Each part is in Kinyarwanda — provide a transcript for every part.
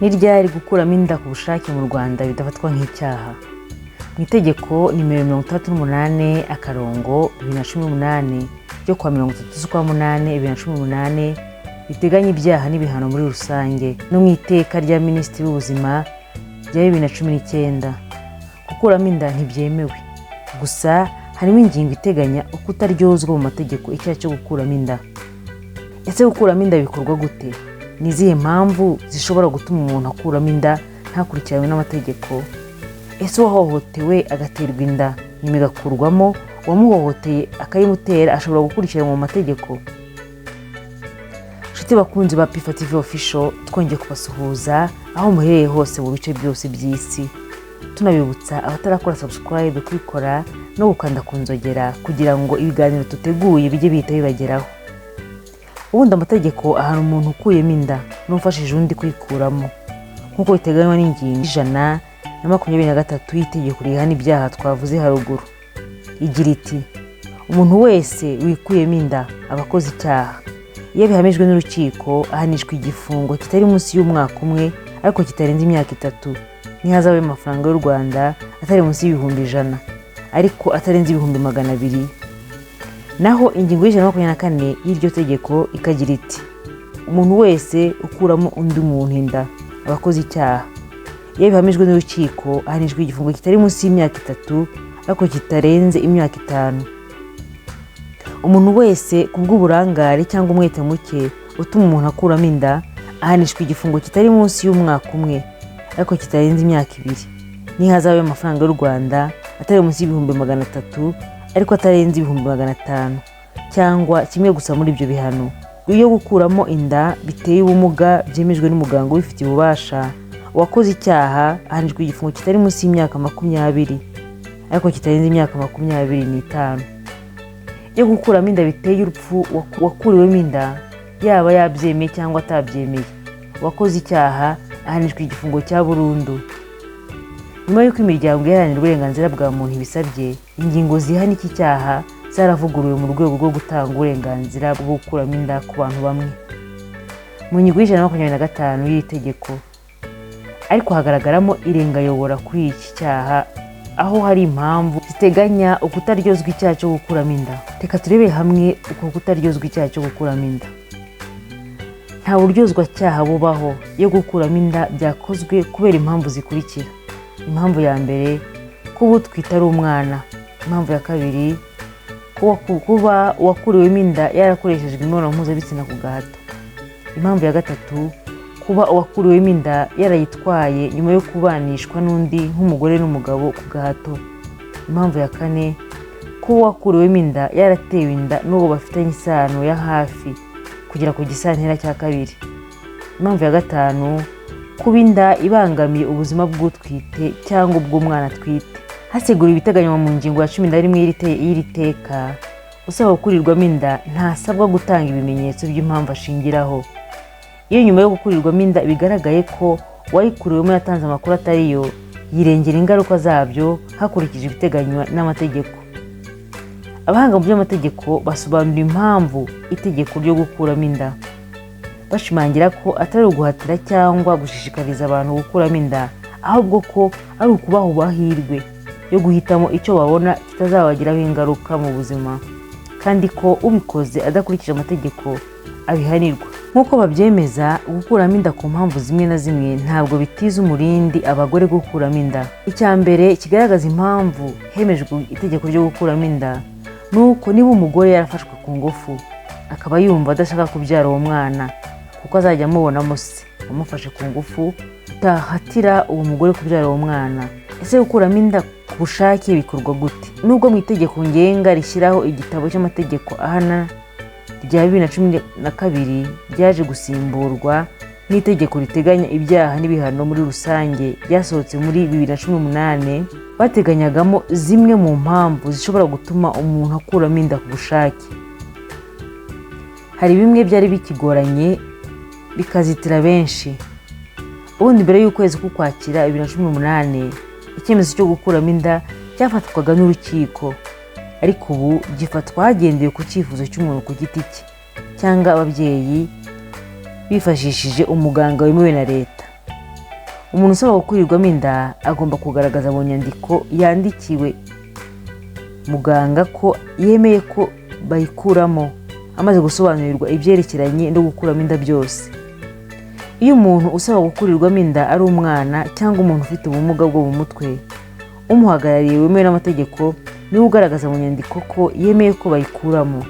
Ni ryari gukuramo inda ku bushake mu Rwanda bidafatwa nk'icyaha? Mu itegeko nimero 38/2018 ryo kuwa 30/8/2018 riteganya ibyaha n'ibihano muri rusange, no mu iteka rya Minisitiri w'Ubuzima rya 2019. Gukuramo inda ntibyemewe, gusa harimo ingingo iteganya ukutaryozwa mu mategeko icyaha cyo gukuramo inda. Ese gukuramo inda bikorwa gute? Ni izihe mpamvu zishobora gutuma umuntu akuramo inda ntakurikiranwe n'amategeko? Ese uwahohotewe agaterwa inda nyuma igakurwamo, uwamuhohoteye akayimutera ashobora gukurikiranwa mu mategeko? Nshuti bakunzi ba P4 TV Official, twongeye kubasuhuza aho muherereye hose mu bice byose by'isi, tunabibutsa abatarakora subscribe kwikora no gukanda ku nzogera kugira ngo ibiganiro tuteguye bijye bihita bibageraho. Ubundi amategeko ahana umuntu ukuyemo inda n'ufashije undi kwikuramo, nk'uko biteganywa n'ingingo 123 y'itegeko rihana ibyaha twavuze haruguru. Igira iti: umuntu wese wikuyemo inda aba akoze icyaha. Iyo bihamijwe n'urukiko ahanishwa igifungo kitari munsi y'umwaka umwe ariko kitarenze imyaka 3, n'ihazabu y'amafaranga y'u Rwanda atari munsi y'ibihumbi 100 ariko atarenze ibihumbi 200. Naho ingingo y'124 y'iryo tegeko ikagira iti: umuntu wese ukuramo undi muntu inda aba akoze icyaha. Iyo bihamijwe n'urukiko ahanishwa igifungo kitari munsi y'imyaka 3 ariko kitarenze imyaka 5. Umuntu wese kubw'uburangare cyangwa umwete muke utuma umuntu akuramo inda ahanishwa igifungo kitari munsi y'umwaka umwe ariko kitarenze imyaka 2, n'ihazabu y'amafaranga y'u Rwanda atari munsi y'ibihumbi 300 ariko atarenze ibihumbi 500, cyangwa kimwe gusa muri ibyo bihano. Iyo gukuramo inda biteye ubumuga byemejwe n'umuganga ubifitiye ububasha, uwakoze icyaha ahanishwa igifungo kitari munsi y'imyaka 20 ariko kitarenze imyaka 25. Iyo gukuramo inda biteye urupfu wakuriwemo inda, yaba yabyemeye cyangwa atabyemeye, uwakoze icyaha ahanishwa igifungo cya burundu. Nyuma y'uko imiryango iharanira uburenganzira bwa muntu ibisabye, ingingo zihana iki cyaha zaravuguruwe mu rwego rwo gutanga uburenganzira bwo gukuramo inda ku bantu bamwe mu ngingo y'125 y'iri tegeko. Ariko hagaragaramo irengayobora kuri iki cyaha, aho hari impamvu ziteganya ukutaryozwa icyaha cyo gukuramo inda. Reka turebere hamwe uko kutaryozwa icyaha cyo gukuramo inda. Nta buryozwa cyaha bubaho iyo gukuramo inda byakozwe kubera impamvu zikurikira. Impamvu ya mbere, kuba utwite ari umwana. Impamvu ya kabiri, kuba uwakuriwemo inda yarakoreshejwe imibonano mpuzabitsina ku gahato. Impamvu ya gatatu, kuba uwakuriwemo inda yarayitwaye nyuma yo kubanishwa n'undi nk'umugore n'umugabo ku gahato. Impamvu ya kane, kuba uwakuriwemo inda yaratewe inda n'uwo bafitanye isano ya hafi kugera ku gisantera cya 2. Impamvu ya gatanu, kuba inda ibangamiye ubuzima bw'utwite cyangwa ubw'umwana atwite. Hasegura ibiteganywa mu ngingo ya 11 y'iri teka, usaba gukurirwamo inda ntasabwa gutanga ibimenyetso by'impamvu ashingiraho. Iyo nyuma yo gukurirwamo inda bigaragaye ko uwayikuriwemo yatanze amakuru atariyo, yirengera ingaruka zabyo hakurikije ibiteganywa n'amategeko. Abahanga mu by'amategeko basobanura impamvu itegeko ryo gukuramo inda, bashimangira ko atari uguhatira cyangwa gushishikariza abantu gukuramo inda, ahubwo ko ari ukubaha amahirwe yo guhitamo icyo babona kitazabagiraho ingaruka mu buzima, kandi ko ubikoze adakurikije amategeko abihanirwa. Nk'uko babyemeza, gukuramo inda ku mpamvu zimwe na zimwe ntabwo bitiza umurindi abagore gukuramo inda. Icya mbere kigaragaza impamvu hemejwe itegeko ryo gukuramo inda, nuko niba umugore yarafashwe ku ngufu akaba yumva adashaka kubyara uwo mwana kuko azajya amubonamo se amufashe ku ngufu, utahatira uwo mugore kubyara uwo mwana. Ese gukuramo inda ku bushake bikorwa gute? Nubwo mu itegeko ngenga rishyiraho igitabo cy'amategeko ahana rya 2012 ryaje gusimburwa n'itegeko riteganya ibyaha n'ibihano muri rusange ryasohotse muri 2018, bateganyagamo zimwe mu mpamvu zishobora gutuma umuntu akuramo inda ku bushake. Hari bimwe byari bikigoranye bikazitira benshi. Ubundi mbere y'ukwezi k'Ukwakira 2018, icyemezo cyo gukuramo inda cyafatwaga n'urukiko, ariko ubu gifatwa hagendewe ku cyifuzo cy'umuntu ku giti cye cyangwa ababyeyi bifashishije umuganga wemewe na leta. umuntu usaba gukurirwamo inda agomba kugaragaza mu nyandiko yandikiwe muganga ko yemeye ko bayikuramo, amaze gusobanurirwa ibyerekeranye no gukuramo inda byose. Iyo umuntu usaba gukurirwamo inda ari umwana cyangwa umuntu ufite ubumuga bwo mu mutwe, umuhagarariye wemewe n'amategeko niwe ugaragaza mu nyandiko ko yemeye ko bayikuramo.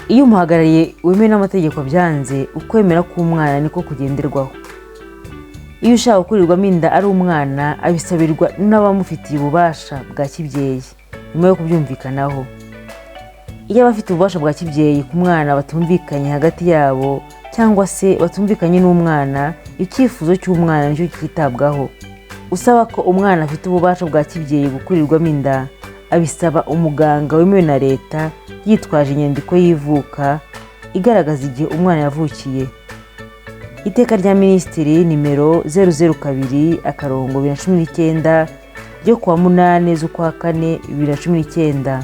Iyo umuhagarariye wemewe n'amategeko byanze, ukwemera k'umwana niko kugenderwaho. Iyo ushaka gukurirwamo inda ari umwana, abisabirwa n'abamufitiye ububasha bwa kibyeyi nyuma yo kubyumvikanaho. Iyo abafite ububasha bwa kibyeyi ku mwana batumvikanye hagati yabo cyangwa se batumvikanye n'umwana, icyifuzo cy'umwana nicyo cyitabwaho. Usaba ko umwana afite ububasha bwa kibyeyi gukurirwamo inda abisaba umuganga wemewe na leta yitwaje inyandiko y'ivuka igaragaza igihe umwana yavukiye. Iteka rya Minisitiri nimero 002/2019 ryo kuwa 8 z'ukwa 4 2019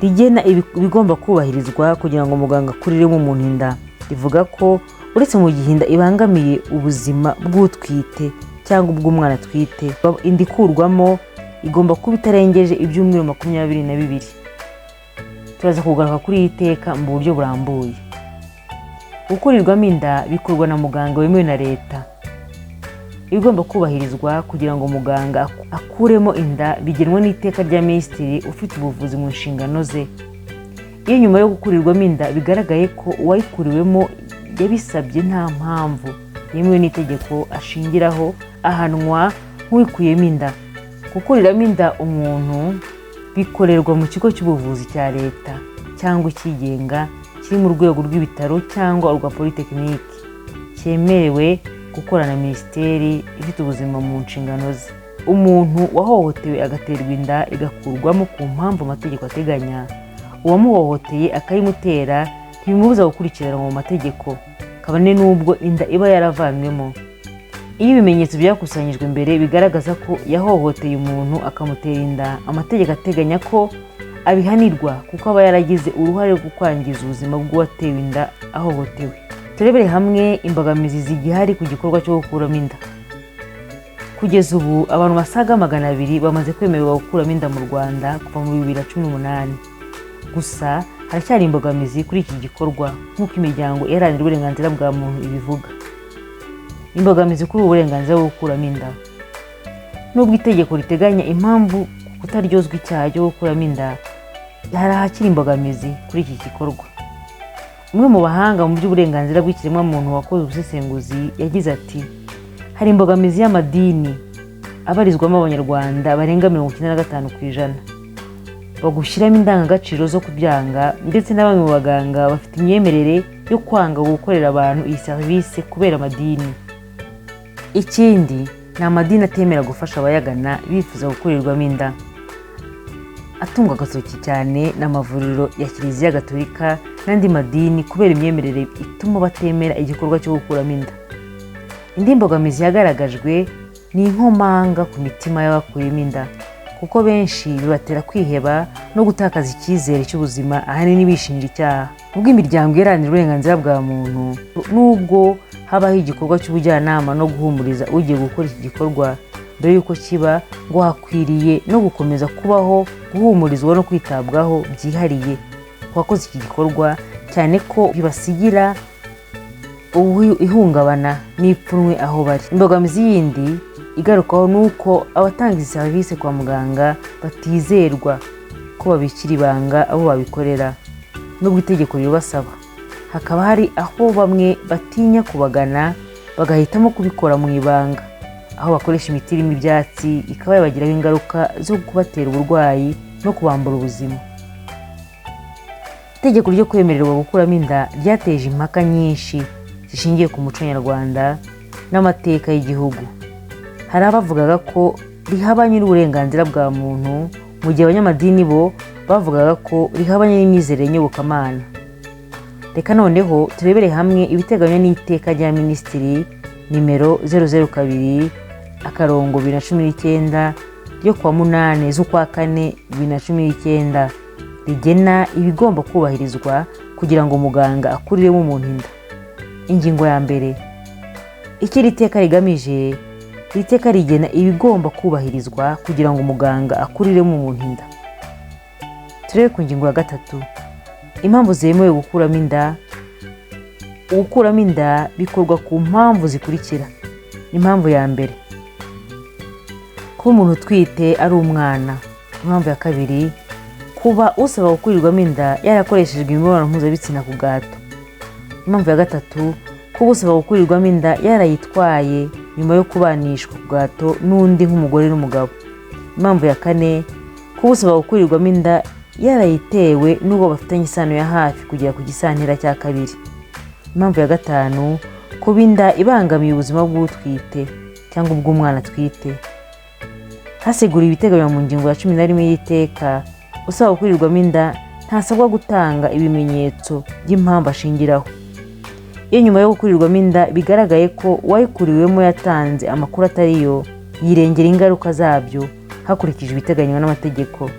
rigena ibigomba kubahirizwa kugira ngo muganga akuriremo umuntu inda. Rivuga ko uretse mu gihe inda ibangamiye ubuzima bw'utwite cyangwa ubw'umwana atwite, inda ikurwamo igomba kuba itarengeje ibyumweru 22. Turaza kugaruka kuri iri teka mu buryo burambuye. Gukurirwamo inda bikorwa na muganga wemewe na leta. Ibigomba kubahirizwa kugira ngo muganga akuremo inda bigenwa n'iteka rya Minisitiri ufite ubuvuzi mu nshingano ze. Iyo nyuma yo gukurirwamo inda bigaragaye ko uwayikuriwemo yabisabye nta mpamvu yemewe n'itegeko ashingiraho, ahanwa nk'uwikuyemo inda. Gukuriramo inda umuntu bikorerwa mu kigo cy'ubuvuzi cya leta cyangwa ikigenga kiri mu rwego rw'ibitaro cyangwa urwa polytechnique cyemerewe gukorana na Minisiteri ifite ubuzima mu nshingano ze. Umuntu wahohotewe agaterwa inda igakurwamo ku mpamvu amategeko ateganya, uwamuhohoteye akayimutera ntibimubuza gukurikiranwa mu mategeko, kabone n'ubwo inda iba yaravanywemo. Iyo ibimenyetso byakusanyijwe mbere bigaragaza ko yahohoteye umuntu akamutera inda, amategeko ateganya ko abihanirwa kuko aba yaragize uruhare rwo kwangiza ubuzima bw'uwatewe inda ahohotewe. Turebere hamwe imbogamizi zigihari ku gikorwa cyo gukuramo inda. Kugeza ubu abantu basaga 200 bamaze kwemererwa gukuramo inda mu Rwanda kuva mu 2018. Gusa haracyari imbogamizi kuri iki gikorwa nk'uko imiryango iharanira uburenganzira bwa muntu ibivuga. Imbogamizi kuri uburenganzira bwo gukuramo inda. Nubwo itegeko riteganya impamvu kutaryozwa icyaha cyo gukuramo inda, hari ahakiri imbogamizi kuri iki gikorwa. Umwe mu bahanga mu by'uburenganzira bw'ikiremwamuntu wakoze ubusesenguzi yagize ati, hari imbogamizi y'amadini abarizwamo abanyarwanda barenga 95%. Bagushyiramo indangagaciro zo kubyanga, ndetse na bamwe mu baganga bafite imyemerere yo kwanga gukorera abantu iyi serivisi kubera amadini. Ikindi ni amadini atemera gufasha abayagana bifuza gukurirwamo inda. Atungwa agatoki cyane n'amavuriro ya Kiliziya Gatolika n'andi madini kubera imyemerere ituma batemera igikorwa cyo gukuramo inda. Indi mbogamizi yagaragajwe ni inkomanga ku mitima y'abakuyemo inda, kuko benshi bibatera kwiheba no gutakaza icyizere cy'ubuzima, ahanini bishinja icyaha. Ubwo imiryango iharanira uburenganzira bwa muntu nubwo habaho igikorwa cy'ubujyanama no guhumuriza ugiye gukora iki gikorwa mbere y'uko kiba, ngo hakwiriye no gukomeza kubaho guhumurizwa no kwitabwaho byihariye ku bakoze iki gikorwa, cyane ko bibasigira ihungabana n'ipfunwe aho bari. Imbogamizi yindi igarukaho nuko abatanga izi serivisi kwa muganga batizerwa ko babikira ibanga abo babikorera nubwo itegeko ribasaba. Hakaba hari aho bamwe batinya kubagana bagahitamo kubikora mu ibanga, aho bakoresha imiti irimo ibyatsi ikaba yabagiraho ingaruka zo kubatera uburwayi no kubambura ubuzima. Itegeko ryo kwemererwa gukuramo inda ryateje impaka nyinshi zishingiye ku muco nyarwanda n'amateka y'igihugu. Hari abavugaga ko rihabanye n'uburenganzira bwa muntu, mu gihe abanyamadini bo bavugaga ko rihabanye n'imyizerere nyobokamana. Reka noneho turebere hamwe ibiteganywa n'iteka rya Minisitiri nimero 002/2019 ryo kuwa 8 z'ukwa 4 2019 rigena ibigomba kubahirizwa kugira ngo muganga akuriremo umuntu inda. Ingingo ya mbere, icyo iri teka rigamije, iri teka rigena ibigomba kubahirizwa kugira ngo umuganga akuriremo umuntu inda. Turebe ku ngingo ya 3, impamvu zemewe gukuramo inda. Gukuramo inda bikorwa ku mpamvu zikurikira. Impamvu ya mbere, kuba umuntu utwite ari umwana. Impamvu ya kabiri, kuba usaba gukurirwamo inda yarakoreshejwe imibonano mpuzabitsina ku gahato. Impamvu ya gatatu, kuba usaba gukurirwamo inda yarayitwaye nyuma yo kubanishwa ku gahato n'undi nk'umugore n'umugabo. Impamvu ya kane, kuba usaba gukurirwamo inda yarayitewe n'ubwo bafitanye isano ya hafi kugera ku gisantera cya kabiri. Impamvu ya gatanu, kuba inda ibangamiye ubuzima bw'utwite cyangwa ubw'umwana atwite. Hasigura ibiteganywa mu ngingo ya 11 y'iteka, usaba gukurirwamo inda ntasabwa gutanga ibimenyetso by'impamvu ashingiraho. Iyo nyuma yo gukurirwamo inda bigaragaye ko uwayikuriwemo yatanze amakuru atariyo, yirengera ingaruka zabyo hakurikijwe ibiteganywa n'amategeko.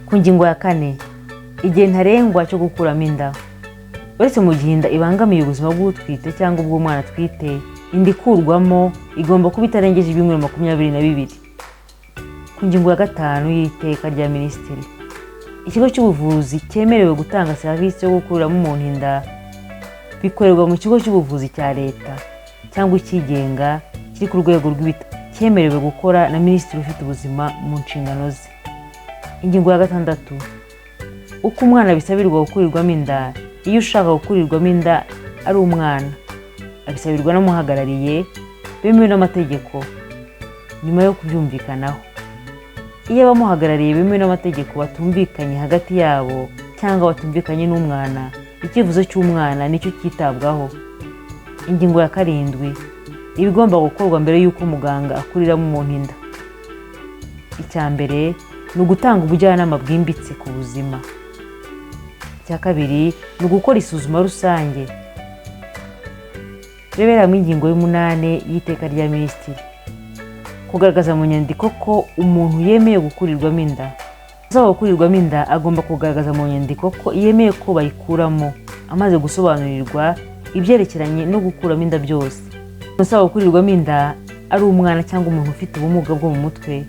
Ku ngingo ya 4, igihe ntarengwa cyo gukuramo inda. Uretse mu gihe inda ibangamiye ubuzima bw'utwite cyangwa ubw'umwana atwite, inda ikurwamo igomba kuba itarengeje ibyumweru 22. Ku ngingo ya 5 y'iteka rya Minisitiri, ikigo cy'ubuvuzi cyemerewe gutanga serivisi yo gukuriramo umuntu inda bikorerwa mu kigo cy'ubuvuzi cya leta cyangwa ikigenga kiri ku rwego rw'ibitaro, cyemerewe gukora na Minisitiri ufite ubuzima mu nshingano ze. Ingingo ya 6, uko umwana bisabirwa gukurirwamo inda. Iyo ushaka gukurirwamo inda ari umwana, abisabirwa n'umuhagarariye bemewe n'amategeko nyuma yo kubyumvikanaho. Iyo abamuhagarariye bemewe n'amategeko batumvikanye hagati yabo cyangwa batumvikanye n'umwana, icyifuzo cy'umwana nicyo cyitabwaho. Ingingo ya 7, ibigomba gukorwa mbere y'uko muganga akuriramo umuntu inda. Icya mbere ni ugutanga ubujyanama bwimbitse ku buzima. Icya kabiri ni ugukora isuzuma rusange. Reberamo ingingo y'8 y'iteka rya Minisitiri, kugaragaza mu nyandiko ko umuntu yemeye gukurirwamo inda. Usaba gukurirwamo inda agomba kugaragaza mu nyandiko ko yemeye ko bayikuramo, amaze gusobanurirwa ibyerekeranye no gukuramo inda byose. Usaba gukurirwamo inda ari umwana cyangwa umuntu ufite ubumuga bwo mu mutwe,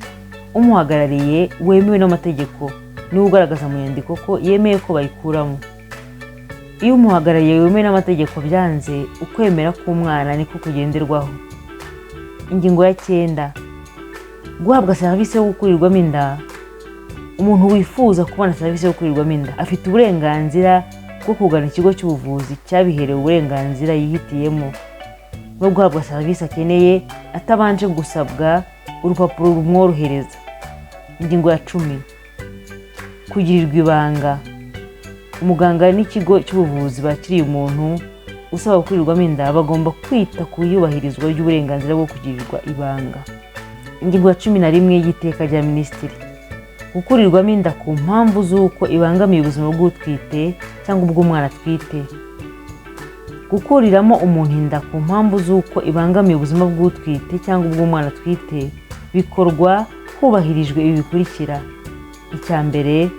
umuhagarariye wemewe n'amategeko niwe ugaragaza mu nyandiko ko yemeye ko bayikuramo. Iyo umuhagarariye wemewe n'amategeko byanze, ukwemera k'umwana niko kugenderwaho. Ingingo ya 9, guhabwa serivisi yo gukurirwamo inda. Umuntu wifuza kubona serivisi yo gukurirwamo inda afite uburenganzira bwo kugana ikigo cy'ubuvuzi cyabiherewe uburenganzira yihitiyemo no guhabwa serivisi akeneye atabanje gusabwa urupapuro rumworohereza. Ingingo ya 10, kugirirwa ibanga. Umuganga n'ikigo cy'ubuvuzi bakiriye umuntu usaba gukurirwamo inda bagomba kwita ku iyubahirizwa ry'uburenganzira bwo kugirirwa ibanga. Ingingo ya 11 y'iteka rya Minisitiri, gukurirwamo inda ku mpamvu z'uko ibangamiye ubuzima bw'utwite cyangwa ubw'umwana atwite. Gukuriramo umuntu inda ku mpamvu z'uko ibangamiye ubuzima bw'utwite cyangwa ubw'umwana atwite bikorwa hubahirijwe ibi bikurikira. Icya mbere,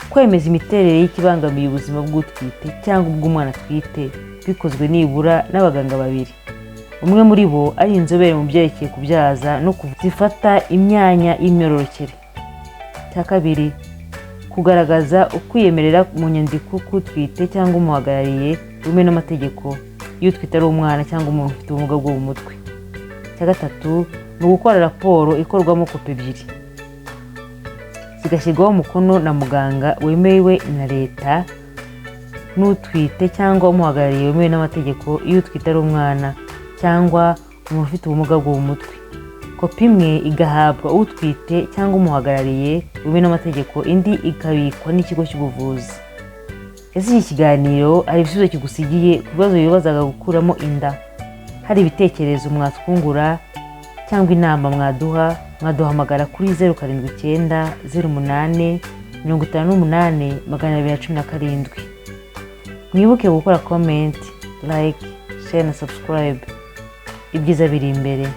kwemeza imiterere y'ikibangamiye ubuzima bw'utwite cyangwa ubw'umwana atwite bikozwe nibura n'abaganga 2, umwe muri bo ari inzobere mu byerekeye kubyaza no zifata imyanya y'imyororokere. Icya kabiri, kugaragaza ukwiyemerera mu nyandiko k'utwite cyangwa umuhagarariye wemewe n'amategeko iyo utwite ari umwana cyangwa umuntu ufite ubumuga bwo mu mutwe. Icya gatatu, ni ugukora raporo ikorwamo kopi 2 zigashyirwaho umukono na muganga wemewe na leta n'utwite cyangwa umuhagarariye wemewe n'amategeko iyo utwite ari umwana cyangwa umuntu ufite ubumuga bwo mu mutwe. Kopi imwe igahabwa utwite cyangwa umuhagarariye wemewe n'amategeko, indi ikabikwa n'ikigo cy'ubuvuzi. Ese iki kiganiro ari ibisubizo kigusigiye ku bibazo bibazaga gukuramo inda? Hari ibitekerezo mwatwungura cyangwa inama mwaduhamagara kuri 079 08 58 217. Mwibuke gukora comment, like, share na subscribe. Ibyiza biri imbere.